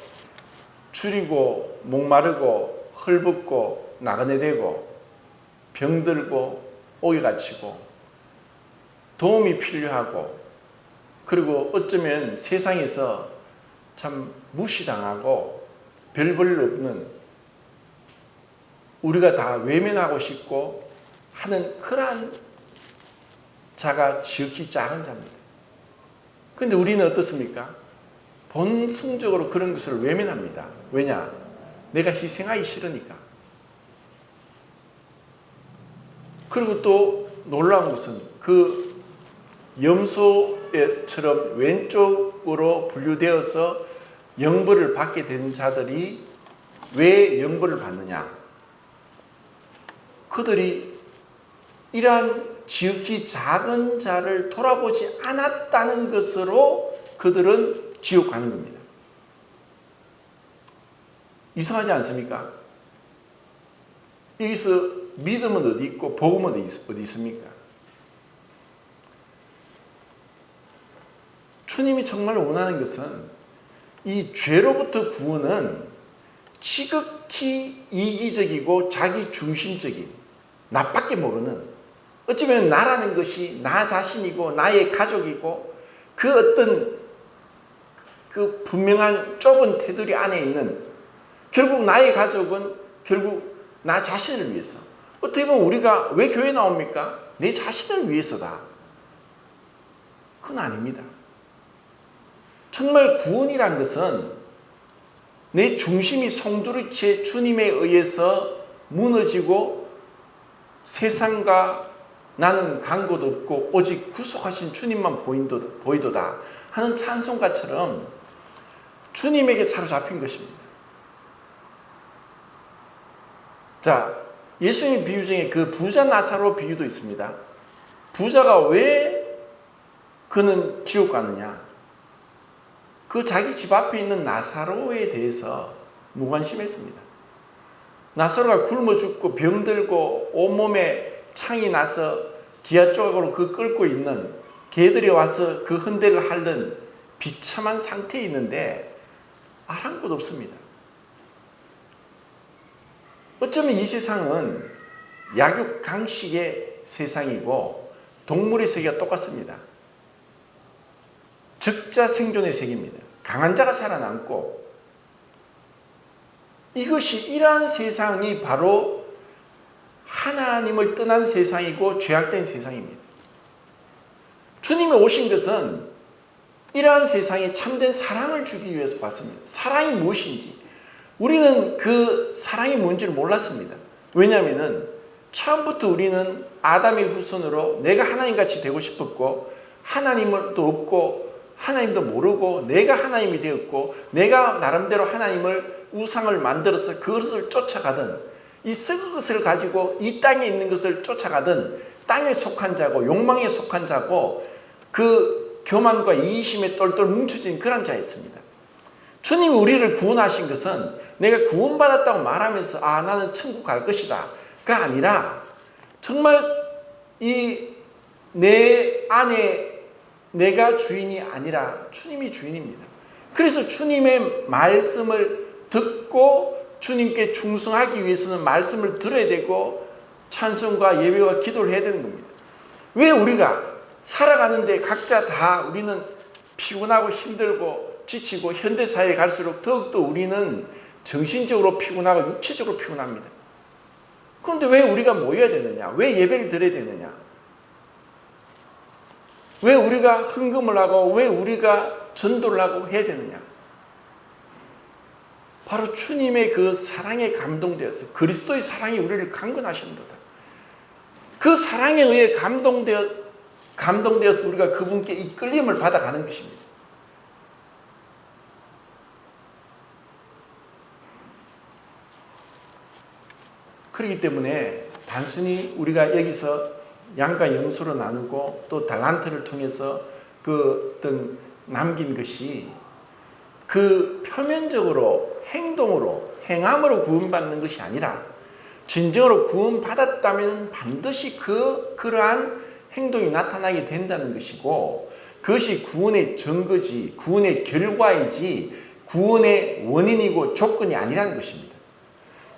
줄이고 목마르고 헐벗고 나그네 되고 병들고 옥에 갇히고 도움이 필요하고 그리고 어쩌면 세상에서 참 무시당하고 별 볼 일 없는 우리가 다 외면하고 싶고 하는 그러한 자가 지극히 작은 자입니다. 그런데 우리는 어떻습니까? 본성적으로 그런 것을 외면합니다. 왜냐? 내가 희생하기 싫으니까. 그리고 또 놀라운 것은 그 염소처럼 왼쪽으로 분류되어서 영벌을 받게 된 자들이 왜 영벌을 받느냐? 그들이 이러한 지극히 작은 자를 돌아보지 않았다는 것으로 그들은 지옥 가는 겁니다. 이상하지 않습니까? 여기서 믿음은 어디 있고 복음은 어디 있습니까? 주님이 정말 원하는 것은 이 죄로부터 구원은 지극히 이기적이고 자기 중심적인 나밖에 모르는 어쩌면 나라는 것이 나 자신이고 나의 가족이고 그 어떤 그 분명한 좁은 테두리 안에 있는 결국 나의 가족은 결국 나 자신을 위해서 어떻게 보면 우리가 왜 교회 나옵니까? 내 자신을 위해서다. 그건 아닙니다. 정말 구원이란 것은 내 중심이 송두리째 주님에 의해서 무너지고 세상과 나는 간 곳 없고 오직 구속하신 주님만 보이도다 하는 찬송가처럼 주님에게 사로잡힌 것입니다. 자, 예수님 비유 중에 그 부자 나사로 비유도 있습니다. 부자가 왜 그는 지옥 가느냐? 그 자기 집 앞에 있는 나사로에 대해서 무관심했습니다. 나사로가 굶어 죽고 병들고 온몸에 창이 나서 기아 조각으로 그 끓고 있는 개들이 와서 그 흔대를 핥는 비참한 상태에 있는데 아랑곳 없습니다. 어쩌면 이 세상은 약육강식의 세상이고 동물의 세계가 똑같습니다. 적자 생존의 세계입니다. 강한 자가 살아남고 이것이 이러한 세상이 바로 하나님을 떠난 세상이고 죄악된 세상입니다. 주님이 오신 것은 이러한 세상에 참된 사랑을 주기 위해서 왔습니다. 사랑이 무엇인지 우리는 그 사랑이 뭔지를 몰랐습니다. 왜냐하면 처음부터 우리는 아담의 후손으로 내가 하나님같이 되고 싶었고 하나님도 없고 하나님도 모르고 내가 하나님이 되었고 내가 나름대로 하나님을 우상을 만들어서 그것을 쫓아가던 이 썩은 것을 가지고 이 땅에 있는 것을 쫓아가던 땅에 속한 자고 욕망에 속한 자고 그 교만과 이기심에 똘똘 뭉쳐진 그런 자였습니다. 주님이 우리를 구원하신 것은 내가 구원받았다고 말하면서 나는 천국 갈 것이다 가 아니라 정말 이 내 안에 내가 주인이 아니라 주님이 주인입니다. 그래서 주님의 말씀을 듣고 주님께 충성하기 위해서는 말씀을 들어야 되고 찬송과 예배와 기도를 해야 되는 겁니다. 왜 우리가 살아가는데 각자 다 우리는 피곤하고 힘들고 지치고 현대사회에 갈수록 더욱더 우리는 정신적으로 피곤하고 육체적으로 피곤합니다. 그런데 왜 우리가 모여야 되느냐? 왜 예배를 드려야 되느냐? 왜 우리가 헌금을 하고 왜 우리가 전도를 하고 해야 되느냐? 바로 주님의 그 사랑에 감동되어서 그리스도의 사랑이 우리를 강건하시는 거다. 그 사랑에 의해 감동되어서 우리가 그분께 이끌림을 받아가는 것입니다. 그렇기 때문에 단순히 우리가 여기서 양과 염소로 나누고 또 달란트를 통해서 그 어떤 남긴 것이 그 표면적으로 행동으로 행함으로 구원받는 것이 아니라 진정으로 구원받았다면 반드시 그러한 행동이 나타나게 된다는 것이고 그것이 구원의 증거지 구원의 결과이지 구원의 원인이고 조건이 아니라는 것입니다.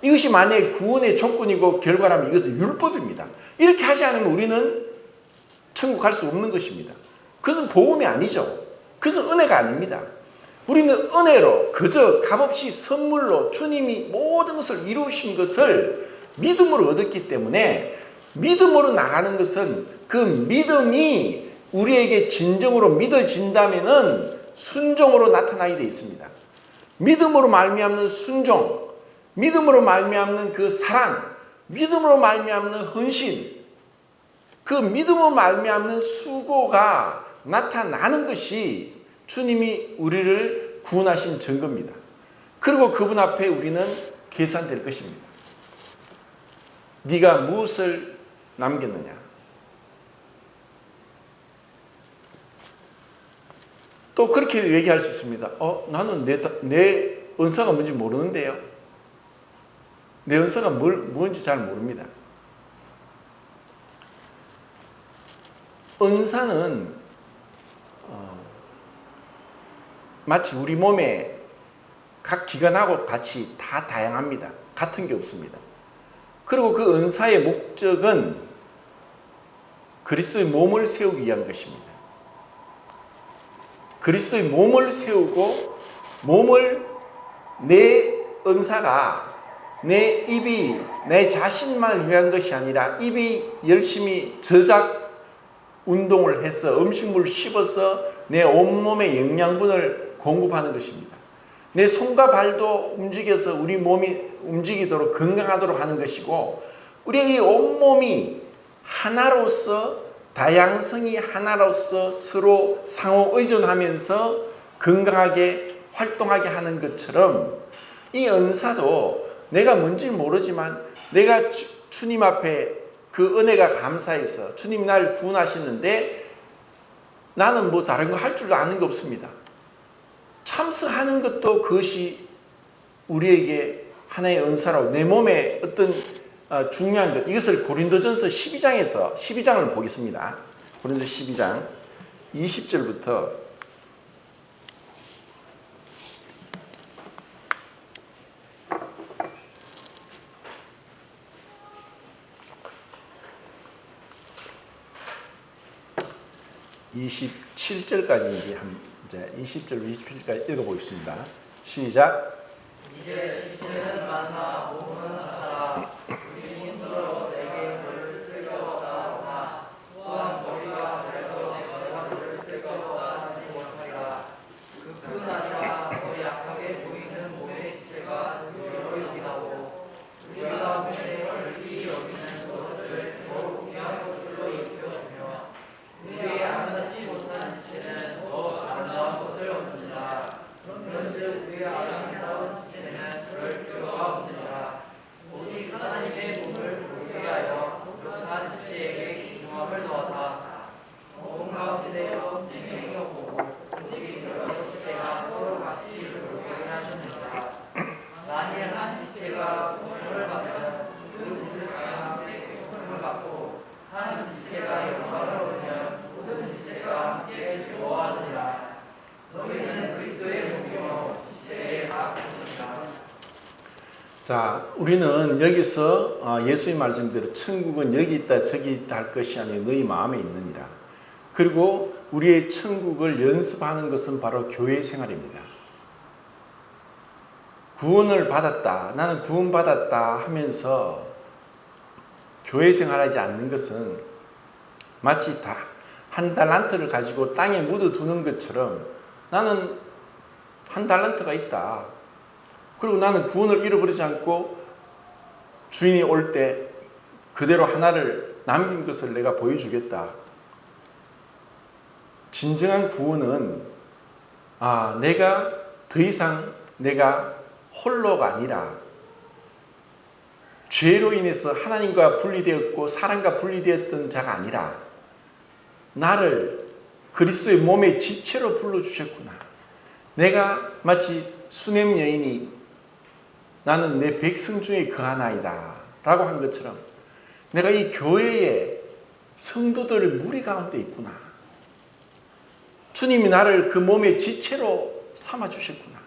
이것이 만약에 구원의 조건이고 결과라면 이것은 율법입니다. 이렇게 하지 않으면 우리는 천국 갈 수 없는 것입니다. 그것은 복음이 아니죠. 그것은 은혜가 아닙니다. 우리는 은혜로 그저 값없이 선물로 주님이 모든 것을 이루신 것을 믿음으로 얻었기 때문에 믿음으로 나가는 것은 그 믿음이 우리에게 진정으로 믿어진다면은 순종으로 나타나게 되어 있습니다. 믿음으로 말미암는 순종, 믿음으로 말미암는 그 사랑, 믿음으로 말미암는 헌신, 그 믿음으로 말미암는 수고가 나타나는 것이 주님이 우리를 구원하신 증거입니다. 그리고 그분 앞에 우리는 계산될 것입니다. 네가 무엇을 남겼느냐? 또 그렇게 얘기할 수 있습니다. 나는 내 은사가 뭔지 모르는데요. 내 은사가 뭔지 잘 모릅니다. 은사는 마치 우리 몸에 각 기관하고 같이 다 다양합니다. 같은 게 없습니다. 그리고 그 은사의 목적은 그리스도의 몸을 세우기 위한 것입니다. 그리스도의 몸을 세우고 내 은사가 내 입이 내 자신만 위한 것이 아니라 입이 열심히 저작 운동을 해서 음식물을 씹어서 내 온몸의 영양분을 공급하는 것입니다. 내 손과 발도 움직여서 우리 몸이 움직이도록 건강하도록 하는 것이고 우리의 이 온몸이 하나로서 다양성이 하나로서 서로 상호 의존하면서 건강하게 활동하게 하는 것처럼 이 은사도 내가 뭔지 모르지만 내가 주님 앞에 그 은혜가 감사해서 주님이 나를 구원하셨는데 나는 뭐 다른 거 할 줄도 아는 거 없습니다. 참석하는 것도 그것이 우리에게 하나의 은사라고 내 몸에 어떤 중요한 것 이것을 고린도전서 12장을 보겠습니다. 고린도 12장 20절부터 27절까지 이제 20절로 27절까지 읽어보겠습니다. 시작. 이제 지체는 많나 몸은 하나 우리 힘들어 내게 벌을 쓸것 하나 또한 머리가 밝도록 내가 벌을 쓸것 하지 못하리라. 그뿐 아니라 더 약하게 보이는 몸의 지체가 여러 여기나고 우리가 몸의 헐기 여기는 것을 더욱 귀한 것들로 입혀주며 우리의 아름답지 못한 지체는 더 아름다운 것을 얻느니라. 그런즉 우리의 아름다운 지체는 그럴 필요가 없느니라. 자, 우리는 여기서 예수의 말씀대로 천국은 여기 있다 저기 있다 할 것이 아니라 너희 마음에 있느니라. 그리고 우리의 천국을 연습하는 것은 바로 교회 생활입니다. 구원을 받았다, 나는 구원받았다 하면서 교회 생활하지 않는 것은 마치 다 한 달란트를 가지고 땅에 묻어두는 것처럼 나는 한 달란트가 있다. 그리고 나는 구원을 잃어버리지 않고 주인이 올 때 그대로 하나를 남긴 것을 내가 보여주겠다. 진정한 구원은 내가 더 이상 내가 홀로가 아니라 죄로 인해서 하나님과 분리되었고 사람과 분리되었던 자가 아니라 나를 그리스도의 몸의 지체로 불러주셨구나. 내가 마치 수냄 여인이 나는 내 백성 중에 그 하나이다 라고 한 것처럼 내가 이 교회의 성도들의 무리 가운데 있구나. 주님이 나를 그 몸의 지체로 삼아주셨구나.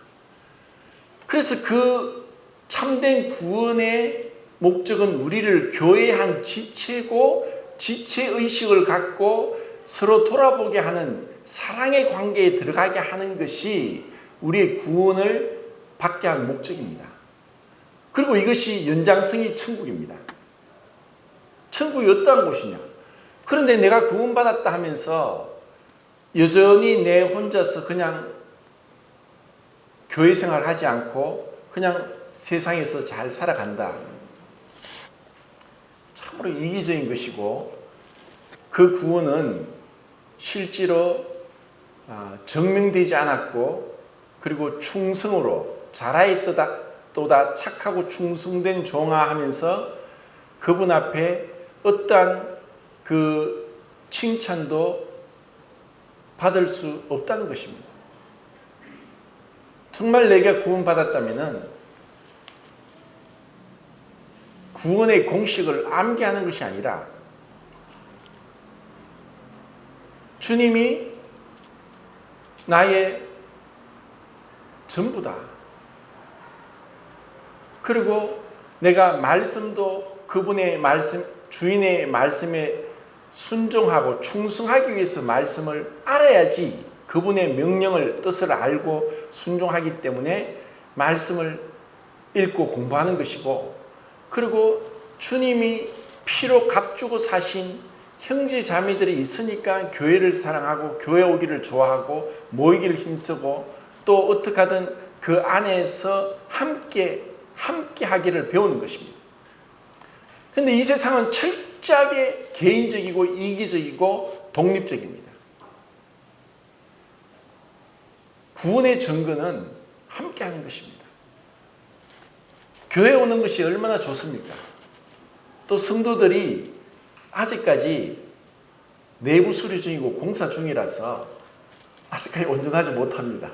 그래서 그 참된 구원의 목적은 우리를 교회의 한 지체고 지체의식을 갖고 서로 돌아보게 하는 사랑의 관계에 들어가게 하는 것이 우리의 구원을 받게 할 목적입니다. 그리고 이것이 연장성이 천국입니다. 천국이 어떠한 곳이냐? 그런데 내가 구원받았다 하면서 여전히 내 혼자서 그냥 교회 생활을 하지 않고 그냥 세상에서 잘 살아간다. 참으로 이기적인 것이고 그 구원은 실제로 증명되지 않았고 그리고 충성으로 잘하였도다 착하고 충성된 종아 하면서 그분 앞에 어떠한 그 칭찬도 받을 수 없다는 것입니다. 정말 내가 구원받았다면 구원의 공식을 암기하는 것이 아니라 주님이 나의 전부다. 그리고 내가 말씀도 그분의 말씀, 주인의 말씀에 순종하고 충성하기 위해서 말씀을 알아야지 그분의 명령을 뜻을 알고 순종하기 때문에 말씀을 읽고 공부하는 것이고 그리고 주님이 피로 값주고 사신 형제 자매들이 있으니까 교회를 사랑하고 교회 오기를 좋아하고 모이기를 힘쓰고 또 어떻게 하든 그 안에서 함께 하기를 배우는 것입니다. 그런데 이 세상은 철저하게 개인적이고 이기적이고 독립적입니다. 구원의 증거는 함께 하는 것입니다. 교회 오는 것이 얼마나 좋습니까? 또 성도들이 아직까지 내부 수리 중이고 공사 중이라서 아직까지 온전하지 못합니다.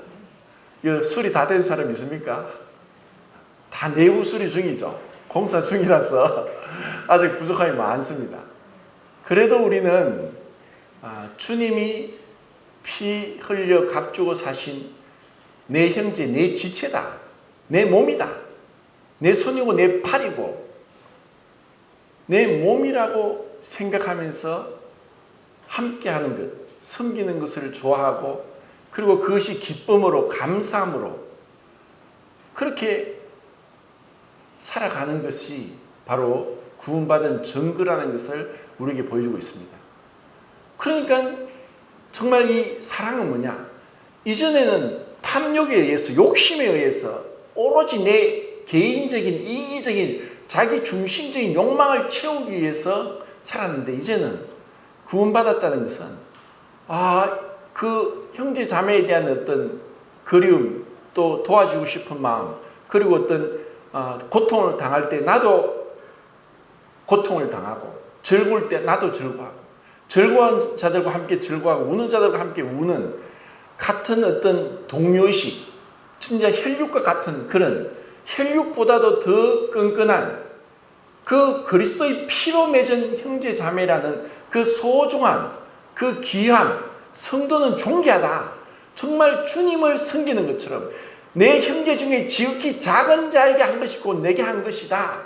수리 다 된 사람 있습니까? 다 내부 수리 중이죠. 공사 중이라서 아직 부족함이 많습니다. 그래도 우리는 주님이 피 흘려 값주고 사신 내 형제, 내 지체다. 내 몸이다. 내 손이고 내 팔이고 내 몸이라고 생각하면서 함께하는 것, 섬기는 것을 좋아하고 그리고 그것이 기쁨으로 감사함으로 그렇게 살아가는 것이 바로 구원받은 증거라는 것을 우리에게 보여주고 있습니다. 그러니까 정말 이 사랑은 뭐냐? 이전에는 탐욕에 의해서 욕심에 의해서 오로지 내 개인적인 이기적인 자기 중심적인 욕망을 채우기 위해서 살았는데 이제는 구원받았다는 것은 그 형제 자매에 대한 어떤 그리움 또 도와주고 싶은 마음 그리고 어떤 고통을 당할 때 나도 고통을 당하고 즐거울 때 나도 즐거워하고 즐거운 자들과 함께 즐거워하고 우는 자들과 함께 우는 같은 어떤 동료의식 진짜 혈육과 같은 그런 혈육보다도 더 끈끈한 그 그리스도의 피로 맺은 형제 자매라는 그 소중함, 그 귀함, 성도는 존귀하다. 정말 주님을 섬기는 것처럼 내 형제 중에 지극히 작은 자에게 한 것이 곧 내게 한 것이다.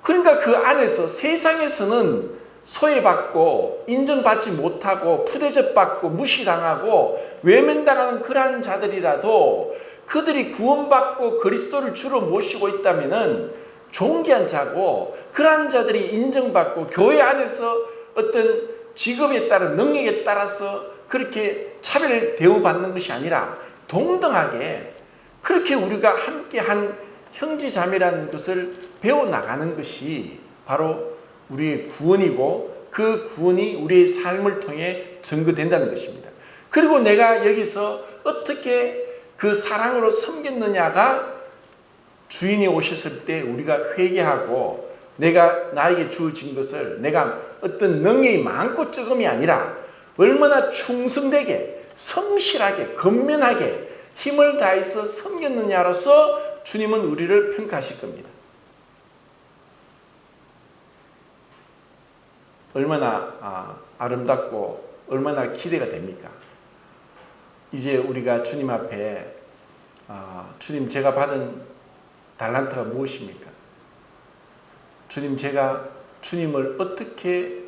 그러니까 그 안에서 세상에서는 소외받고 인정받지 못하고 푸대접받고 무시당하고 외면당하는 그러한 자들이라도 그들이 구원받고 그리스도를 주로 모시고 있다면은 존귀한 자고, 그러한 자들이 인정받고 교회 안에서 어떤 직업에 따른 능력에 따라서 그렇게 차별 대우받는 것이 아니라 동등하게 그렇게 우리가 함께한 형제자매라는 것을 배워나가는 것이 바로 우리의 구원이고, 그 구원이 우리의 삶을 통해 증거된다는 것입니다. 그리고 내가 여기서 어떻게 그 사랑으로 섬겼느냐가 주인이 오셨을 때 우리가 회개하고 내가 나에게 주어진 것을 내가 어떤 능력이 많고 적음이 아니라 얼마나 충성되게 성실하게 근면하게 힘을 다해서 섬겼느냐로서 주님은 우리를 평가하실 겁니다. 얼마나 아름답고 얼마나 기대가 됩니까? 이제 우리가 주님 앞에 주님, 제가 받은 달란트가 무엇입니까? 주님, 제가 주님을 어떻게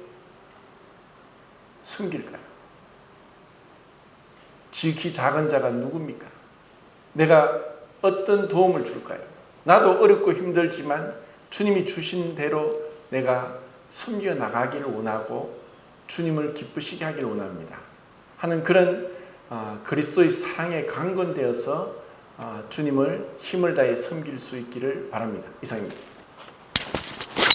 섬길까요? 지극히 작은 자가 누굽니까? 내가 어떤 도움을 줄까요? 나도 어렵고 힘들지만 주님이 주신 대로 내가 섬겨 나가기를 원하고 주님을 기쁘시게 하기를 원합니다 하는 그런 그리스도의 사랑에 강건되어서 주님을 힘을 다해 섬길 수 있기를 바랍니다. 이상입니다.